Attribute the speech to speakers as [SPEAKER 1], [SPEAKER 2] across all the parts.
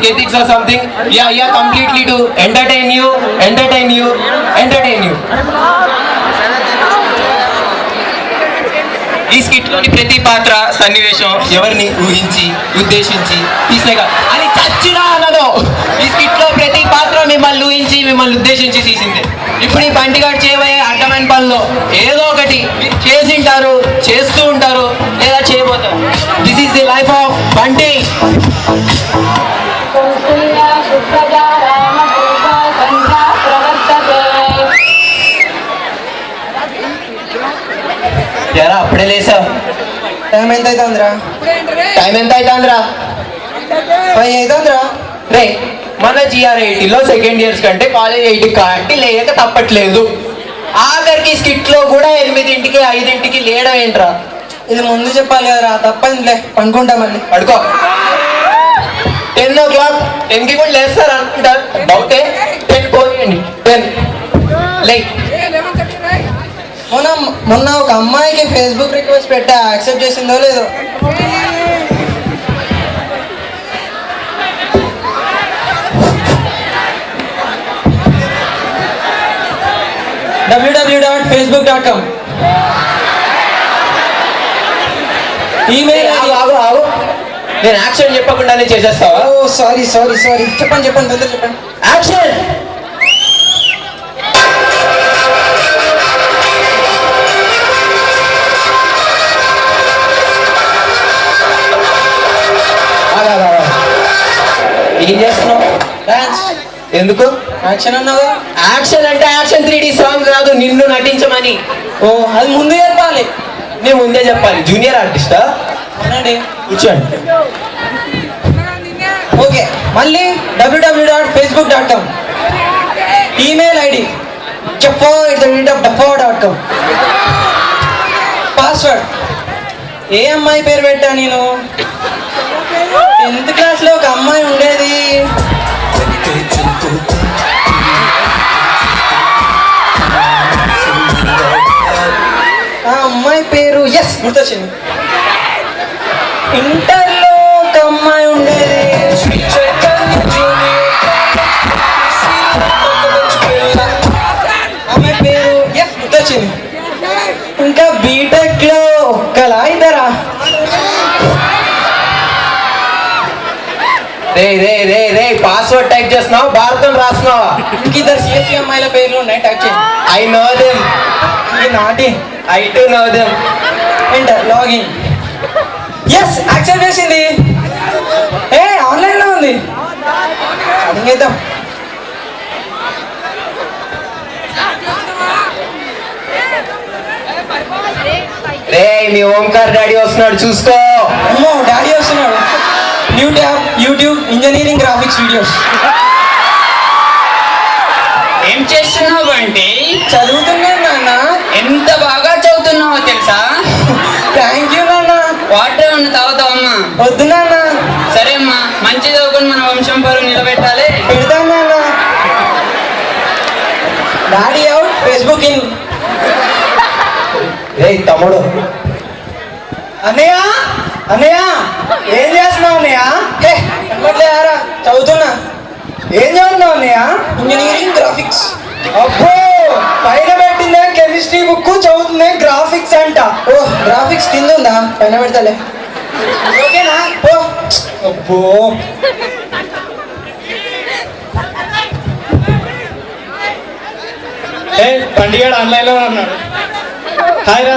[SPEAKER 1] basic ethics or something. Yeah, completely to entertain you. ఈ skit లోని ప్రతి పాత్ర సన్నివేశం ఎవరిని ఊహించి ఉద్దేశించి తీసినాక అది చచ్చినా అన్నదో. ఈ స్కిట్ లో ప్రతి పాత్ర మిమ్మల్ని ఊహించి మిమ్మల్ని ఉద్దేశించి తీసిందే. ఇప్పుడు ఈ బంటిగాడు చేయబోయే అడ్డమైన పనులు ఏదో ఒకటి చేసింటారు, చేస్తూ ఉంటారు, లేదా చేయబోతారు. This is the life of Bunty. ఎరా అప్పుడే లేసావు?
[SPEAKER 2] టైం ఎంత అవుతుందిరా? 5 అవుతుందిరా.
[SPEAKER 1] రే మన GR80లో సెకండ్ ఇయర్స్ కంటే కాలేజ్ 8కి కాబట్టి లేక తప్పట్లేదు. ఆఖరికి స్కిట్ లో కూడా 8ంటికి 5ంటికి లేయడం ఏంట్రా?
[SPEAKER 2] ఇది ముందు చెప్పాలి కదరా, తప్పనిలే, పనుకుంటా మళ్ళీ.
[SPEAKER 1] పడుకో. 10 o'clock 10కి కూడా లేస్తారు అనుకుంటారు. డౌటే. 10 పోనీయండి. 10 లే.
[SPEAKER 2] మొన్న ఒక అమ్మాయికి ఫేస్బుక్ రిక్వెస్ట్ పెట్టా, యాక్సెప్ట్ చేసిందో లేదో. www.facebook.com email.
[SPEAKER 1] ఆగు. నేను యాక్షన్ చెప్పకుండానే చేసేస్తావా?
[SPEAKER 2] ఓ సారీ. చెప్పండి తొందర చెప్పండి.
[SPEAKER 1] యాక్షన్. ఏం చేస్తున్నావు?
[SPEAKER 2] డాన్స్.
[SPEAKER 1] ఎందుకు?
[SPEAKER 2] యాక్షన్ అన్నావు.
[SPEAKER 1] యాక్షన్ అంటే యాక్షన్ 3D సాంగ్ కాదు, నిన్ను నటించమని.
[SPEAKER 2] ఓ అది ముందు చెప్పాలి.
[SPEAKER 1] నేను ముందే చెప్పాలి. జూనియర్ ఆర్టిస్టా?
[SPEAKER 2] అవునండి.
[SPEAKER 1] కూర్చోండి.
[SPEAKER 2] ఓకే, మళ్ళీ www.facebook.com email ID jeffo@deffo.com. Password ఏ అమ్మాయి పేరు పెట్టా నేను? 10th క్లాస్లో ఒక అమ్మాయి ఉండేది. ఆ అమ్మాయి పేరు గుర్తొచ్చింది. ఇంటర్లో ఒక అమ్మాయి ఉండేది. అమ్మాయి పేరు గుర్తొచ్చింది. ఇంకా బీటెక్ లో ఒక్కలా ఇద్దరా?
[SPEAKER 1] రే పాస్వర్డ్ టైప్ చేస్తున్నావు, భారతం రాస్తున్నావా?
[SPEAKER 2] ఇంకిద్దరు సిఎస్సి అమ్మాయిల పేర్లు ఉన్నాయి, టైప్ చేయండి.
[SPEAKER 1] I know them.
[SPEAKER 2] నాటి
[SPEAKER 1] I to know them.
[SPEAKER 2] Enter login. Accept చేసింది. ఆన్లైన్ లో ఉంది. చేద్దాం.
[SPEAKER 1] రే మీ ఓంకార్ డాడీ వస్తున్నాడు, చూసుకో.
[SPEAKER 2] అమ్మో డాడీ వస్తున్నాడు. New tab YouTube engineering graphics videos.
[SPEAKER 3] ఏం చేస్తున్నావు అంటే?
[SPEAKER 2] చదువుతున్నాను నాన్న.
[SPEAKER 3] ఎంత బాగా చదువుతున్నావో తెలుసా?
[SPEAKER 2] థ్యాంక్ యూ నాన్న.
[SPEAKER 3] వాటర్ ఉన్న తాగుతావమ్మా?
[SPEAKER 2] వద్దు నాన్న.
[SPEAKER 3] సరే అమ్మా, మంచి చదువుకుని మన వంశం పరువు నిలబెట్టాలి.
[SPEAKER 2] పెడతాను నాన్న. Daddy out, Facebook in.
[SPEAKER 1] తమ్ముడు.
[SPEAKER 2] అన్నయ్య ఏం చేస్తున్నావు అన్నయ్య? కనబడలేరా? చదువుతున్నా. ఏం చదువుతున్నావు అన్నయ్య? Engineering graphics. అబ్బో, పైన పెట్టిందే కెమిస్ట్రీ బుక్, చదువుతుందే గ్రాఫిక్స్ అంట. ఓ గ్రాఫిక్స్ కింద ఉందా? పైన పెడతాలే. ఓకేనా? ఓ అబ్బో.
[SPEAKER 4] పండుగ ఆన్లైన్ లో ఉన్నాడు. హాయ్ రా.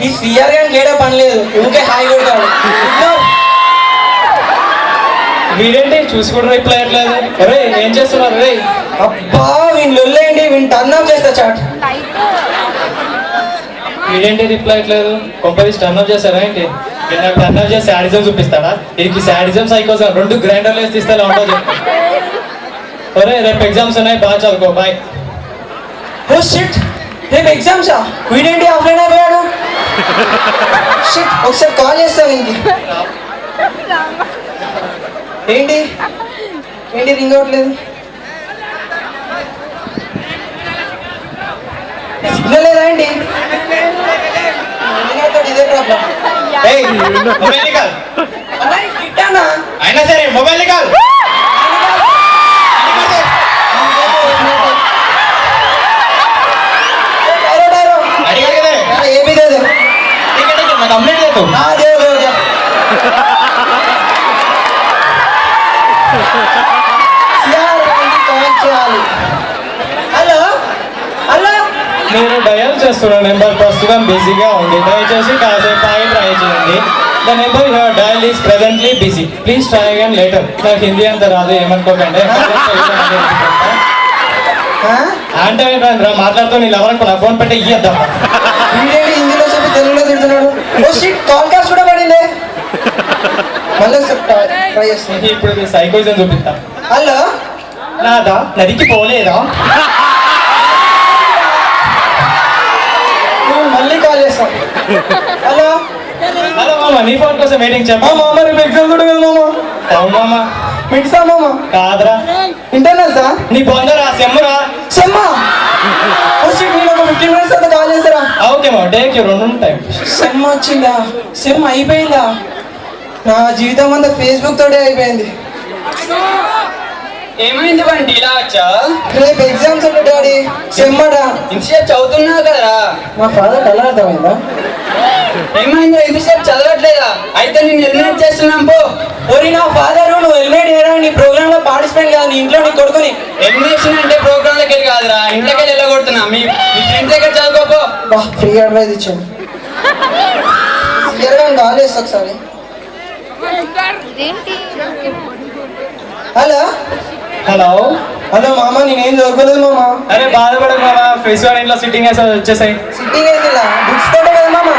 [SPEAKER 2] ఈ సిఆర్ గాని లేడా పని లేదు, ఊకే హాయ్ కొడతాడు.
[SPEAKER 4] వీడేంటి చూసి కూడా రిప్లై అయ్యట్లేదు. అరే ఏం చేస్తున్నారు రే?
[SPEAKER 2] అబ్బా వీళ్ళు లొల్లేంటి, వీళ్ళు టర్న్ ఆఫ్ చేస్తా చాట్.
[SPEAKER 4] వీడేంటి రిప్లై అయ్యట్లేదు? కొంపది టర్న్ ఆఫ్ చేస్తారా ఏంటి? నాకు టర్న్ ఆఫ్ చేసి శాడిజం చూపిస్తాడా? దీనికి శాడిజం సైకోసం 2 గ్రైండర్లు వేసి తీస్తే ఎలా ఉంటుందో చెప్పు. ఒరే రేపు ఎగ్జామ్స్ ఉన్నాయి, బాగా చదువుకో. బాయ్.
[SPEAKER 2] ఓ షిట్, రేపు ఎగ్జామ్సా? వీడేంటి ఆఫ్లైన్ అయిపోయాడు? షిట్, ఒకసారి కాల్ చేస్తావు ఇంకి. ఏంటి రింగ్ అవ్వట్లేదు? సిగ్నల్ లేదా ఏంటి? ఇదే ప్రాబ్లం.
[SPEAKER 4] మొబైల్ నికాల్.
[SPEAKER 2] అయినా
[SPEAKER 4] సరే మొబైల్ నికాల్.
[SPEAKER 2] దేవ్ దేవ్ దేవ్. సిఆర్ గారికి కాల్ చేయాలి. Hello hello.
[SPEAKER 4] మీరు డయల్ చేస్తున్న నెంబర్ ప్రస్తుతం బిజీగా ఉంది, దయచేసి కాసేపు ఆగి ట్రై చేయండి. The number your dial is presently busy, please try again later. నాకు హిందీ అంత రాదు, ఏమనుకోకండి. అంటే అయిపోయిందిరా, మాట్లాడుతూ నీ లవరకు నా ఫోన్ పెట్టి ఇయ్యద్దాం.
[SPEAKER 2] వీడేంటి హిందీలో చెప్పి తెలుగులో తిడుతున్నాడు. ఓ షిట్, కాల్ కాస్ట్ కూడా పడింది. మళ్ళీ ట్రై చేస్తాను.
[SPEAKER 4] ఇప్పుడు మీ సైకోయిజం చూపిస్తా.
[SPEAKER 2] హలో
[SPEAKER 4] నాదా నదికి పోలేదా?
[SPEAKER 2] నువ్వు మళ్ళీ కాల్ చేస్తాం. హలో
[SPEAKER 4] హలో మామ, నీ ఫోన్ కోసం వెయిటింగ్. చెప్పా
[SPEAKER 2] మామ, రేపు ఎగ్జామ్ కూడా కదా మామ.
[SPEAKER 4] అవును మామ.
[SPEAKER 2] మిడ్సా మామ?
[SPEAKER 4] కాదురా,
[SPEAKER 2] ఇంటర్నల్సా?
[SPEAKER 4] నీ పొందరా సెమ్మురా.
[SPEAKER 2] సెమ్మా? ఓ షిట్, నేను ఒక 15 minutes తర్వాత కాల్ చేస్తారా?
[SPEAKER 4] ఓకే మా, టేక్ యూ, 2 ఉంటాయి.
[SPEAKER 2] సెమ్ వచ్చిందా? సెమ్ అయిపోయిందా? నా జీవితం అంతా ఫేస్బుక్ తోటే అయిపోయింది.
[SPEAKER 3] ఏమైంది బంటి ఇలా వచ్చా?
[SPEAKER 2] రేపు ఎగ్జామ్స్ ఉంటాయి డాడీ. సెమ్మడా?
[SPEAKER 3] ఇంతసేపు చదువుతున్నావు కదరా.
[SPEAKER 2] మా ఫాదర్ ఎలా అర్థమైందా?
[SPEAKER 3] ఏమైందిరా ఇంతసేపు చదవట్లేదా? అయితే నేను ఎలిమినేట్ చేస్తున్నాం పో.
[SPEAKER 2] ఓరి నా ఫాదర్, నువ్వు హెల్మెట్ వేయరా, నీ ప్రోగ్రామ్ లో పార్టిసిపేట్ కాదు, నీ ఇంట్లో నీ కొడుకుని.
[SPEAKER 3] ఎలిమినేషన్ అంటే ప్రోగ్రామ్ దగ్గర కాదురా, ఇంట్లోకి వెళ్ళి వెళ్ళగొడుతున్నా. మీ ఫ్రెండ్స్ దగ్గర చదువుకోపో.
[SPEAKER 2] బా, ఫ్రీ అడ్వైజ్ ఇచ్చాను. క్లియర్గా కాల్ చేస్తా ఒకసారి. Hello
[SPEAKER 4] hello.
[SPEAKER 2] హలో మామ, నేనేం చదువుకోలేదు మామ.
[SPEAKER 4] అరే బాధపడకు మామ, ఫెస్టివల్ ఇంట్లో సిట్టింగ్ వేసి వచ్చేసాయి.
[SPEAKER 2] సిట్టింగ్ అయితే బుక్స్ తోటే కదా మామ.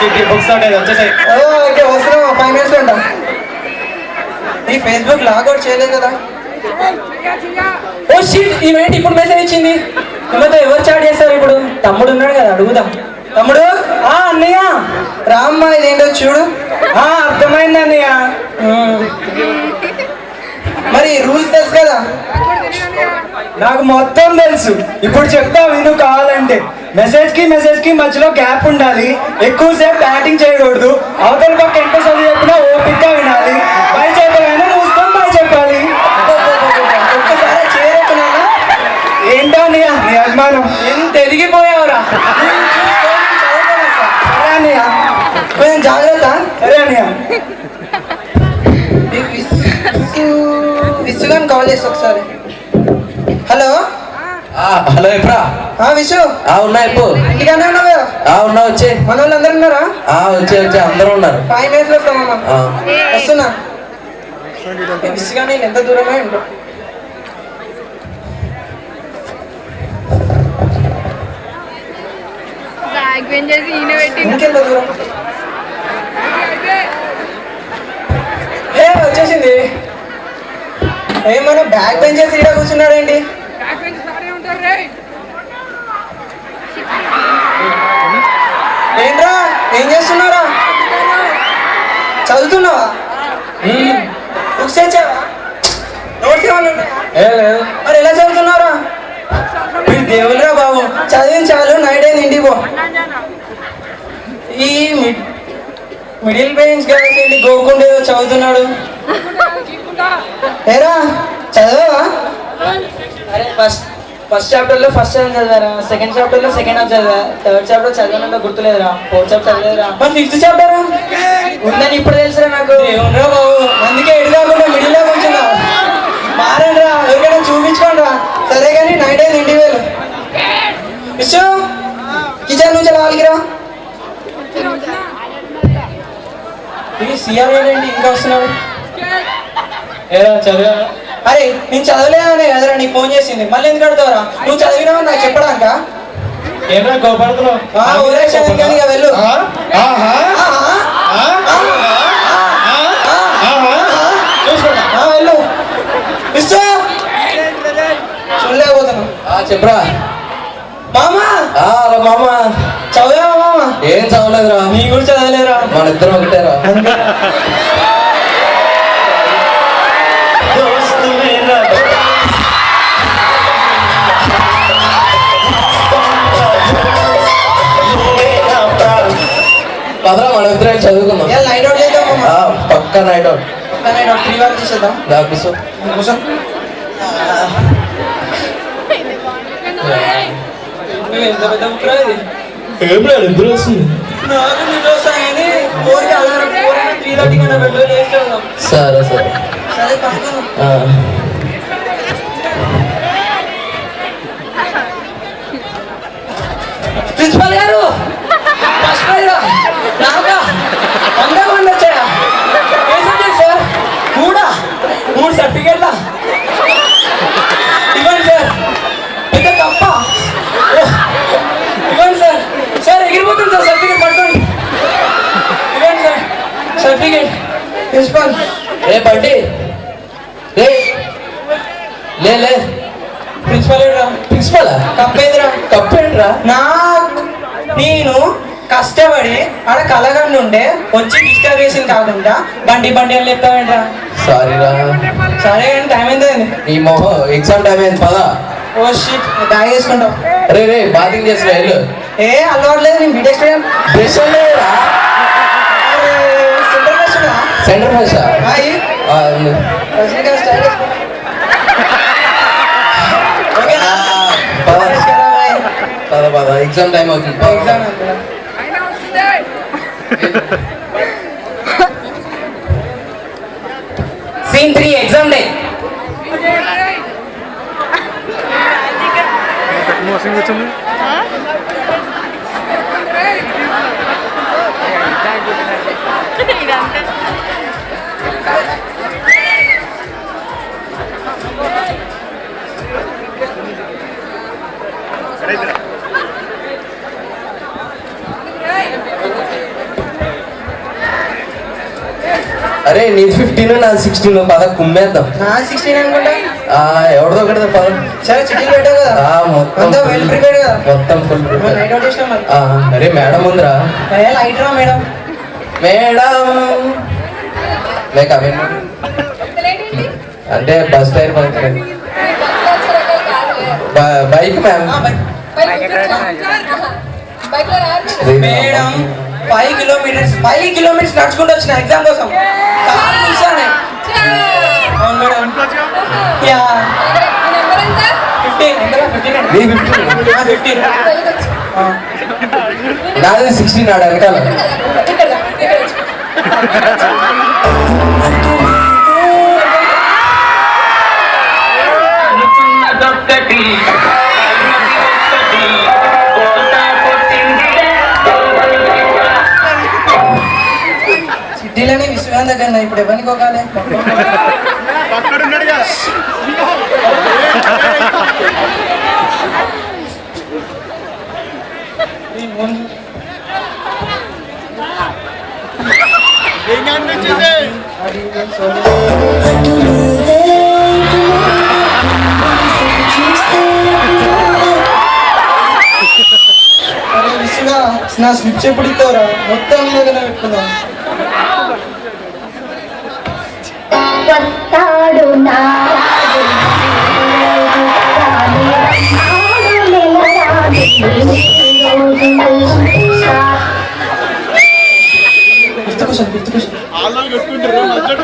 [SPEAKER 4] సిటీ బుక్స్ ఉంటాయి, వచ్చేసాయి.
[SPEAKER 2] ఓకే, వస్తున్నా 5 minutes ఉంటా. నీ ఫేస్బుక్ లాగౌట్ చేయలేదు కదా? ఓ షిట్, ఈవెంట్ ఇప్పుడు మెసేజ్ ఇచ్చింది. ఈమెతో ఎవరు చాట్ చేస్తారు ఇప్పుడు? తమ్ముడు ఉన్నాడు కదా, అడుగుదాం. తమ్ముడు, అన్నయ్య రామ్మా, ఇదేంటో చూడు. అర్థమైంది అన్నయ్య. మరి రూల్స్ తెలుసు కదా?
[SPEAKER 5] నాకు మొత్తం తెలుసు. ఇప్పుడు చెప్తా విను కావాలంటే. మెసేజ్ కి మధ్యలో గ్యాప్ ఉండాలి. ఎక్కువసేపు బ్యాటింగ్ చేయకూడదు. అవతల పక్క ఎంత చదివి చెప్పినా ఓపిక వినాలి. బై చెప్పగానే మూసుకొని బై చెప్పాలి.
[SPEAKER 2] ఒక్కసారి చేరుకున్నానా?
[SPEAKER 5] ఏంటో అన్నయ్య నీ అభిమానం.
[SPEAKER 2] ఎంత ఎదిగిపోయావురా.
[SPEAKER 5] సరే అన్నయ్య.
[SPEAKER 2] కొంచెం జాగ్రత్త.
[SPEAKER 5] సరే అన్నయ్య.
[SPEAKER 2] విసుగాని కాల్ చేసి ఒకసారి. హలో
[SPEAKER 1] హలో ఎప్పుడా?
[SPEAKER 2] విసు,
[SPEAKER 1] ఉన్నా ఎప్పు
[SPEAKER 2] ఇంటికానే ఉన్నావా?
[SPEAKER 1] ఉన్నా వచ్చే.
[SPEAKER 2] మన వాళ్ళు అందరు ఉన్నారా?
[SPEAKER 1] వచ్చే అందరూ ఉన్నారు.
[SPEAKER 2] 5 minutes లో వస్తామమ్మా. వస్తున్నా. విసుగానే ఎంత దూరమే ఉంటా.
[SPEAKER 6] బ్యాగ్ బెంచ్ చేసి ఈయన పెట్టి
[SPEAKER 2] ఇంకెంత దూరం? వచ్చేసింది. ఏమన్నా బ్యాక్ బెంచ్ చేసి ఇక్కడ కూర్చున్నాడు ఏంటి? ఏంట్రా, ఏం చేస్తున్నారా? చదువుతున్నావా? బుక్స్ తెచ్చావా? నోట్స్ ఏమన్నా ఉన్నాయా? మరి ఎలా చదువుతున్నారా? మీరు దేవుళ్ళరా బాబు, చదివిన చాలు, నైట్ అయింది, ఇంటికి పో. ఈ మిడిల్ బెంచ్ గర్ల్స్ ఏంటి గోకుండా ఏదో చదువుతున్నాడు. ఏరా చదవా? అరే ఫస్ట్ చాప్టర్లో ఫస్ట్ హాఫ్ చదివారా, సెకండ్ చాప్టర్లో సెకండ్ హాఫ్ చదివా, థర్డ్ చాప్టర్ చదివినంత గుర్తులేదురా, ఫోర్త్ చాప్టర్ చదివేరా. మరి 5th చాప్టర్ ఉందని ఇప్పుడు తెలుసురా నాకు. ఏమన్నా బాబు, అందుకే ఎడు కాకుండా మిడిల్లో కొంచెం మారండి రా, ఎవరికైనా చూపించుకోండి రా. సరే కానీ నైట్ అయింది, ఇంటికి వెళ్ళు. విషు, కిచెన్ నుంచి లాలికి రా. సిఆర్ ఏంటి ఇంకా వస్తున్నాడు?
[SPEAKER 4] చదివా?
[SPEAKER 2] అరే నేను చదవలేదనే కదరా నీకు ఫోన్ చేసింది, మళ్ళీ ఎందుకు అడుగుతావురా? నువ్వు చదివినావని నాకు చెప్పడానిక?
[SPEAKER 4] ఏమైనా కోపడుతున్నావు?
[SPEAKER 2] కానీ ఇక వెళ్ళు. వెళ్ళు. చూడలేకపోతున్నా.
[SPEAKER 1] చెప్పరా
[SPEAKER 2] మామా.
[SPEAKER 1] మామ
[SPEAKER 2] చదివావా మామ?
[SPEAKER 1] ఏం చదవలేదురా.
[SPEAKER 2] నీ కూడా చదవలేరా?
[SPEAKER 1] మన ఇద్దరం ఒకటేరా. పదరా మన ఇద్దరం చదువుకుందాం.
[SPEAKER 2] నైట్ అవుట్ చేద్దాం మామ.
[SPEAKER 1] పక్కా నైట్ అవుట్.
[SPEAKER 2] నైట్ అవుట్ 3 వరకు చేసేద్దాం.
[SPEAKER 1] కూర్చో.
[SPEAKER 2] కూర్చో. ఎంత పెద్ద బుక్ రా ఇది?
[SPEAKER 4] ఏం లేదు, ఇద్దరు వస్తుంది.
[SPEAKER 2] నాకు నిద్ర వస్తాయి. 4కి అలారం 4 అయినా 3:30 కన్నా పెట్టు లేట్ అవుదాం.
[SPEAKER 1] సరే సరే
[SPEAKER 2] సరే పడుకో. ప్రిన్సిపల్ గారు ఫస్ట్ ప్రైజ్ రాగా 100 మంది వచ్చాయా? ఏ సబ్జెక్ట్ సార్? మూడు సర్టిఫికేట్లా ఇవ్వండి సార్. పెద్ద తప్ప ఇవ్వండి సార్. సార్ ఎగిరిపోతుంది సార్ సర్టిఫికేట్ పట్టుకోండి. ఇవ్వండి సార్ సర్టిఫికేట్. ప్రిన్సిపల్
[SPEAKER 1] రే బండి రే లే లే
[SPEAKER 2] ప్రిన్సిపల్ ఏడ్రా?
[SPEAKER 1] ప్రిన్సిపల్
[SPEAKER 2] కప్పేదిరా?
[SPEAKER 1] కప్పేంట్రా?
[SPEAKER 2] నేను కష్టపడి ఆడ కలగండి ఉండే వచ్చి డిస్టర్బేషన్ కాకుండా బండి అని చెప్తావేంట్రా?
[SPEAKER 1] సారీ రా.
[SPEAKER 2] సరే కానీ టైం ఎంత?
[SPEAKER 1] ఈ మొహం ఎగ్జామ్ టైం అయింది పదా.
[SPEAKER 2] ఓ షిట్ బ్యాగ్ వేసుకుంటావు.
[SPEAKER 1] రే రే బాతింగ్ చేసిన వెళ్ళు.
[SPEAKER 2] అలవాట్లేదు నేను బీటెక్ స్టూడెంట్.
[SPEAKER 1] బ్రష్ లేరా? సెంటర్ భాష పద పద ఎగ్జామ్ టైం అవుతుంది.
[SPEAKER 2] Scene 3 exam day.
[SPEAKER 1] అరే నీ 15 నా 16 పద కుమ్మేద్దాం.
[SPEAKER 2] నా 16 అనుకుంటా.
[SPEAKER 1] ఎవరిదో ఒకటి పద.
[SPEAKER 2] సరే చిట్టి పెట్టావు కదా మొత్తం వెల్ ప్రిపేర్డ్ కదా?
[SPEAKER 1] మొత్తం ఫుల్
[SPEAKER 2] నైట్ అవుట్ చేసినా మరి.
[SPEAKER 1] అరే మేడం ఉందిరా.
[SPEAKER 2] లైట్ రా మేడం.
[SPEAKER 1] మేక అంటే బస్ టైర్ పంచలేదు. Bike ma'am.
[SPEAKER 2] మేడం 5 కిలోమీటర్స్ నడుచుకుంటూ వచ్చిన ఎగ్జామ్ కోసం. కార్ చూసానే. అవును మేడం. యా 15
[SPEAKER 1] నాది 16 ఆడ వెనకాల.
[SPEAKER 2] సిటీలోనే విశ్వనాథ్ దగ్గర ఇప్పుడు ఎవరికి ఒకలే. నా స్లిప్స్ ఎప్పుడు ఇస్తావురా? మొత్తం మీద పెట్టుకున్నావు.
[SPEAKER 7] వస్తాడు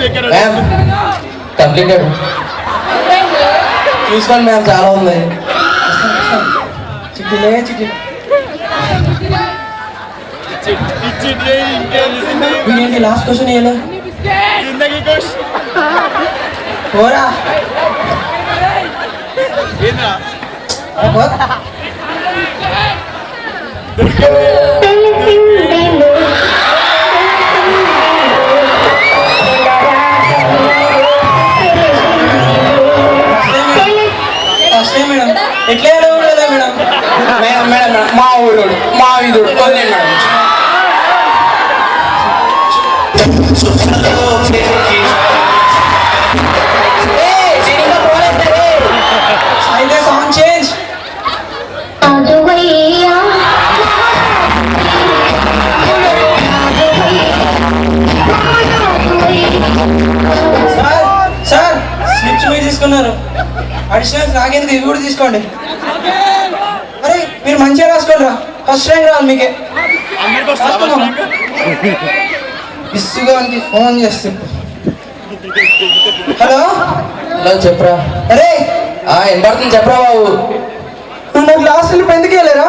[SPEAKER 1] కంప్లీటెడ్ చూసుకోండి మ్యామ్ చాలా ఉంది.
[SPEAKER 2] లాస్ట్ క్వశ్చన్ ఏలో పోరా. మేడం ఎట్లా మేడం?
[SPEAKER 1] మేడం మేడం మా ఊరు మా వీధుడు వదిలేండి madam.
[SPEAKER 2] Song change. Sir slips మీరు తీసుకున్నారు, అడిషనల్స్ నాకెందుకు ఇవి కూడా తీసుకోండి. అరే మీరు మంచిగా రాసుకోండి రా, ఫస్ట్ ర్యాంక్ రావాలి మీకే. విసుగా ఫోన్ చేస్తుంది. హలో
[SPEAKER 1] హలో చెప్పరా?
[SPEAKER 2] అరే
[SPEAKER 1] వినపడుతుంది చెప్పరా బాబు.
[SPEAKER 2] నువ్వు నా క్లాసులు ఎందుకు వెళ్ళారా?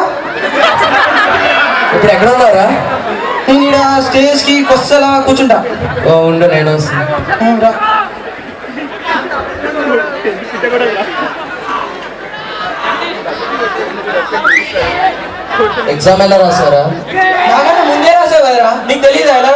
[SPEAKER 1] ఇప్పుడు ఎక్కడ ఉన్నారా?
[SPEAKER 2] నేను ఇక్కడ స్టేజ్కి కొత్తలా కూర్చుంటా.
[SPEAKER 1] ఉండు నేను వస్తాను.
[SPEAKER 2] రా.
[SPEAKER 1] ఎగ్జామ్ ఎలా రాసారా?
[SPEAKER 2] నాకన్నా ముందే రాసావు కదరా, నీకు తెలియదు ఎలా